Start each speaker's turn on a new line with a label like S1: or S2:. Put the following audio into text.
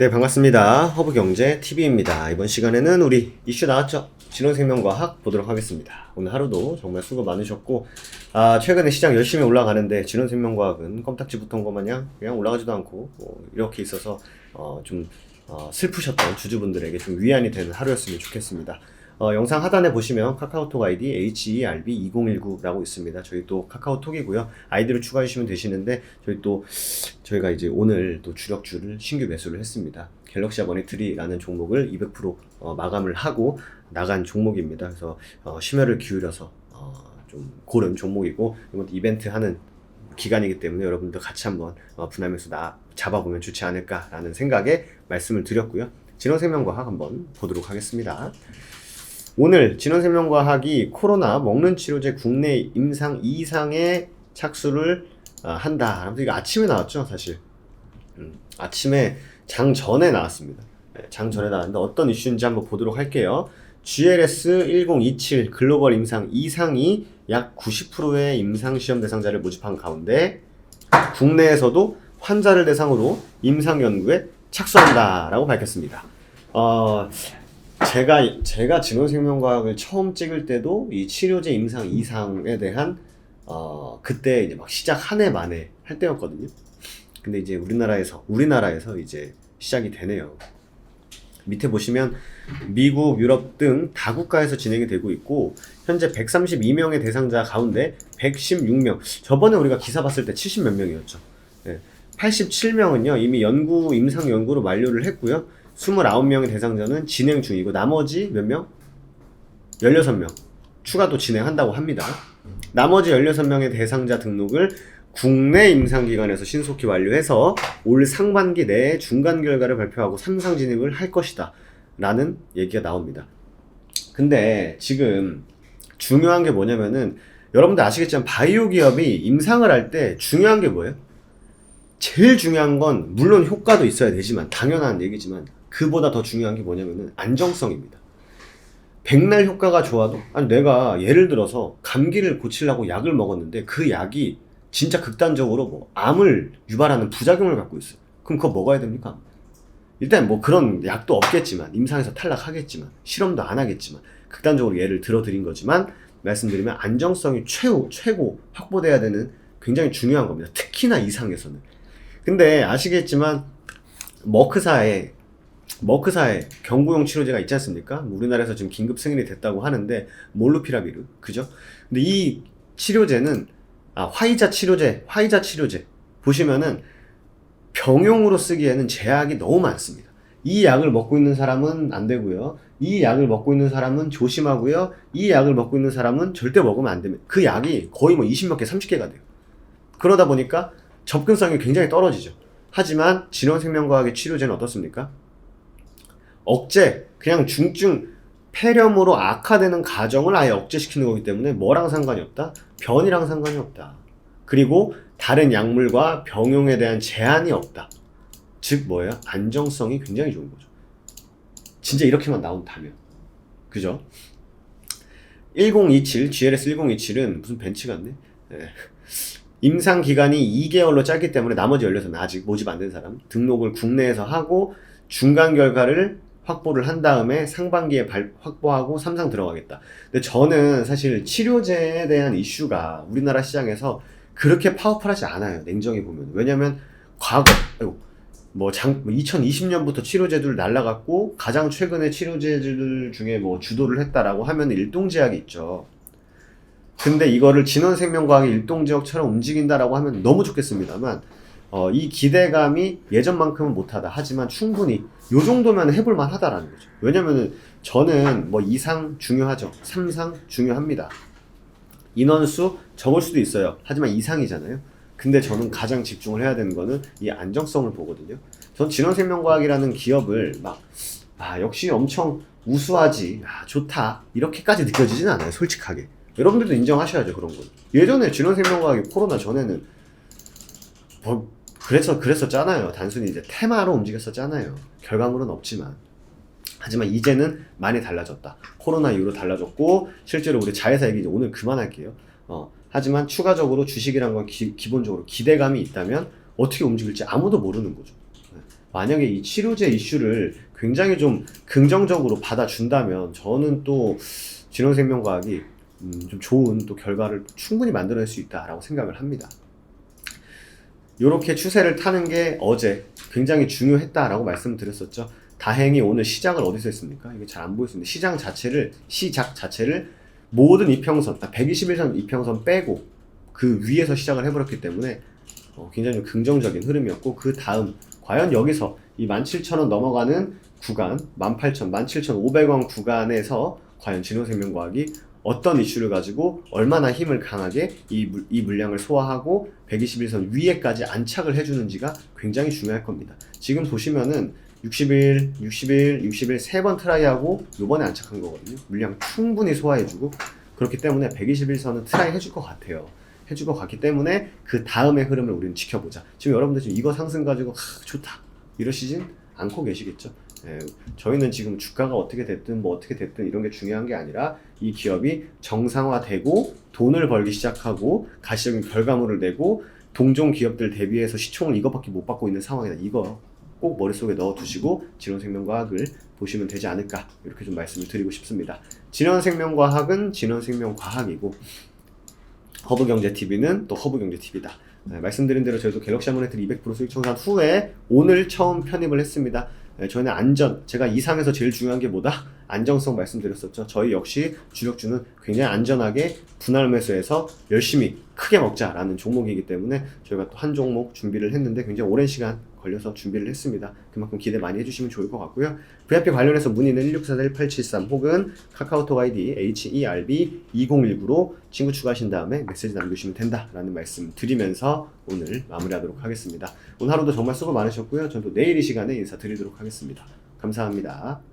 S1: 네, 반갑습니다. 허브경제TV입니다. 이번 시간에는 우리 이슈 나왔죠? 진원생명과학 보도록 하겠습니다. 오늘 하루도 정말 수고 많으셨고, 최근에 시장 열심히 올라가는데 진원생명과학은 껌딱지 붙은 것 마냥 그냥 올라가지도 않고 이렇게 있어서 슬프셨던 주주분들에게 좀 위안이 되는 하루였으면 좋겠습니다. 영상 하단에 보시면 카카오톡 아이디 HERB2019라고 있습니다. 저희 또 카카오톡이고요. 아이디를 추가해 주시면 되시는데 저희가 이제 오늘 또 주력주를 신규 매수를 했습니다. 갤럭시 머니트리라는 종목을 200% 마감을 하고 나간 종목입니다. 그래서 심혈을 기울여서 좀 고른 종목이고, 이것도 이벤트 하는 기간이기 때문에 여러분들 같이 한번 분할매수 잡아보면 좋지 않을까라는 생각에 말씀을 드렸고요. 진원생명과학 한번 보도록 하겠습니다. 오늘 진원생명과학이 코로나 먹는 치료제 국내 임상 2상에 착수를 한다. 아무튼 이거 아침에 나왔죠, 사실. 아침에 장 전에 나왔습니다. 네, 장 전에 나왔는데 어떤 이슈인지 한번 보도록 할게요. GLS 1027 글로벌 임상 2상이 약 90%의 임상시험 대상자를 모집한 가운데 국내에서도 환자를 대상으로 임상 연구에 착수한다라고 밝혔습니다. 제가 진원생명과학을 처음 찍을 때도 이 치료제 임상 2상에 대한 그때 이제 막 시작 한 해 만에 할 때였거든요. 근데 이제 우리나라에서 이제 시작이 되네요. 밑에 보시면 미국, 유럽 등 다국가에서 진행이 되고 있고, 현재 132명의 대상자 가운데 116명, 저번에 우리가 기사 봤을 때 70 몇 명이었죠. 네. 87명은요 이미 임상 연구로 만료를 했고요. 29명의 대상자는 진행 중이고, 나머지 몇 명? 16명 추가도 진행한다고 합니다. 나머지 16명의 대상자 등록을 국내 임상기관에서 신속히 완료해서 올 상반기 내에 중간 결과를 발표하고 3상 진입을 할 것이다 라는 얘기가 나옵니다. 근데 지금 중요한 게 뭐냐면은, 여러분들 아시겠지만 바이오 기업이 임상을 할 때 중요한 게 뭐예요? 제일 중요한 건 물론 효과도 있어야 되지만, 당연한 얘기지만 그보다 더 중요한 게 뭐냐면은 안정성입니다. 백날 효과가 좋아도, 내가 예를 들어서 감기를 고치려고 약을 먹었는데 그 약이 진짜 극단적으로 뭐 암을 유발하는 부작용을 갖고 있어요. 그럼 그거 먹어야 됩니까? 일단 뭐 그런 약도 없겠지만, 임상에서 탈락하겠지만, 실험도 안 하겠지만, 극단적으로 예를 들어 드린 거지만, 말씀드리면 안정성이 최고 확보돼야 되는 굉장히 중요한 겁니다. 특히나 이상에서는. 근데 아시겠지만 머크사에 경구용 치료제가 있지 않습니까? 우리나라에서 지금 긴급 승인이 됐다고 하는데, 몰루피라비르, 그죠? 근데 이 치료제는 화이자 치료제 보시면은 병용으로 쓰기에는 제약이 너무 많습니다. 이 약을 먹고 있는 사람은 안 되고요. 이 약을 먹고 있는 사람은 조심하고요. 이 약을 먹고 있는 사람은 절대 먹으면 안 됩니다. 그 약이 거의 뭐 20몇 개, 30개가 돼요. 그러다 보니까 접근성이 굉장히 떨어지죠. 하지만 진원생명과학의 치료제는 어떻습니까? 그냥 중증 폐렴으로 악화되는 과정을 아예 억제시키는 거기 때문에 뭐랑 상관이 없다? 변이랑 상관이 없다. 그리고 다른 약물과 병용에 대한 제한이 없다. 즉 뭐예요? 안정성이 굉장히 좋은 거죠. 진짜 이렇게만 나온다면. 그죠? GLS 1027은 무슨 벤츠 같네? 네. 임상 기간이 2개월로 짧기 때문에 나머지 16명, 아직 모집 안 된 사람 등록을 국내에서 하고 중간 결과를 확보를 한 다음에 상반기에 확보하고 3상 들어가겠다. 근데 저는 사실 치료제에 대한 이슈가 우리나라 시장에서 그렇게 파워풀하지 않아요, 냉정히 보면. 왜냐면 과거 2020년부터 치료제들 날라갔고, 가장 최근에 치료제들 중에 뭐 주도를 했다라고 하면 일동제약이 있죠. 근데 이거를 진원생명과학이 일동제약처럼 움직인다라고 하면 너무 좋겠습니다만, 이 기대감이 예전만큼은 못하다. 하지만 충분히 요 정도면 해볼만 하다라는 거죠. 왜냐면은 저는 뭐 2상 중요하죠. 3상 중요합니다. 인원수 적을 수도 있어요. 하지만 2상이잖아요. 근데 저는 가장 집중을 해야 되는 거는 이 안정성을 보거든요. 전 진원생명과학이라는 기업을 역시 엄청 우수하지, 좋다, 이렇게까지 느껴지진 않아요, 솔직하게. 여러분들도 인정하셔야죠, 그런 건. 예전에 진원생명과학이 코로나 전에는 그랬었잖아요. 단순히 이제 테마로 움직였었잖아요. 결과물은 없지만. 하지만 이제는 많이 달라졌다. 코로나 이후로 달라졌고, 실제로 우리 자회사 얘기 이제 오늘 그만할게요. 하지만 추가적으로 주식이란 건 기본적으로 기대감이 있다면 어떻게 움직일지 아무도 모르는 거죠. 만약에 이 치료제 이슈를 굉장히 좀 긍정적으로 받아준다면 저는 또 진원생명과학이 좀 좋은 또 결과를 충분히 만들어낼 수 있다라고 생각을 합니다. 이렇게 추세를 타는 게 어제 굉장히 중요했다라고 말씀드렸었죠. 다행히 오늘 시작을 어디서 했습니까? 이게 잘 안 보였습니다. 시작 자체를 모든 이평선, 121선 이평선 빼고 그 위에서 시작을 해버렸기 때문에 굉장히 좀 긍정적인 흐름이었고, 그 다음 과연 여기서 이 17,000원 넘어가는 구간, 18,000, 17,500원 구간에서 과연 진원생명과학이 어떤 이슈를 가지고 얼마나 힘을 강하게 이 물량을 소화하고 121선 위에까지 안착을 해주는지가 굉장히 중요할 겁니다. 지금 보시면은 60일, 60일 세 번 트라이하고 요번에 안착한 거거든요. 물량 충분히 소화해주고, 그렇기 때문에 121선은 트라이 해줄 것 같아요. 해줄 것 같기 때문에 그 다음의 흐름을 우리는 지켜보자. 지금 여러분들 지금 이거 상승 가지고 좋다 이러시진 않고 계시겠죠. 저희는 지금 주가가 어떻게 됐든 뭐 어떻게 됐든 이런 게 중요한 게 아니라 이 기업이 정상화되고 돈을 벌기 시작하고 가시적인 결과물을 내고 동종 기업들 대비해서 시총을 이것밖에 못 받고 있는 상황이다. 이거 꼭 머릿속에 넣어두시고 진원생명과학을 보시면 되지 않을까, 이렇게 좀 말씀을 드리고 싶습니다. 진원생명과학은 진원생명과학이고 허브경제TV는 또 허브경제TV다. 말씀드린 대로 저희도 갤럭시 하모네트 200% 수익 청산 후에 오늘 처음 편입을 했습니다. 저희는 안전, 제가 이상에서 제일 중요한 게 뭐다? 안정성 말씀드렸었죠. 저희 역시 주력주는 굉장히 안전하게 분할 매수해서 열심히 크게 먹자라는 종목이기 때문에 저희가 또 한 종목 준비를 했는데 굉장히 오랜 시간 걸려서 준비를 했습니다. 그만큼 기대 많이 해주시면 좋을 것 같고요. VIP 관련해서 문의는 1644-1873 혹은 카카오톡 아이디 HERB2019로 친구 추가하신 다음에 메시지 남겨주시면 된다라는 말씀 드리면서 오늘 마무리하도록 하겠습니다. 오늘 하루도 정말 수고 많으셨고요. 저는 또 내일 이 시간에 인사드리도록 하겠습니다. 감사합니다.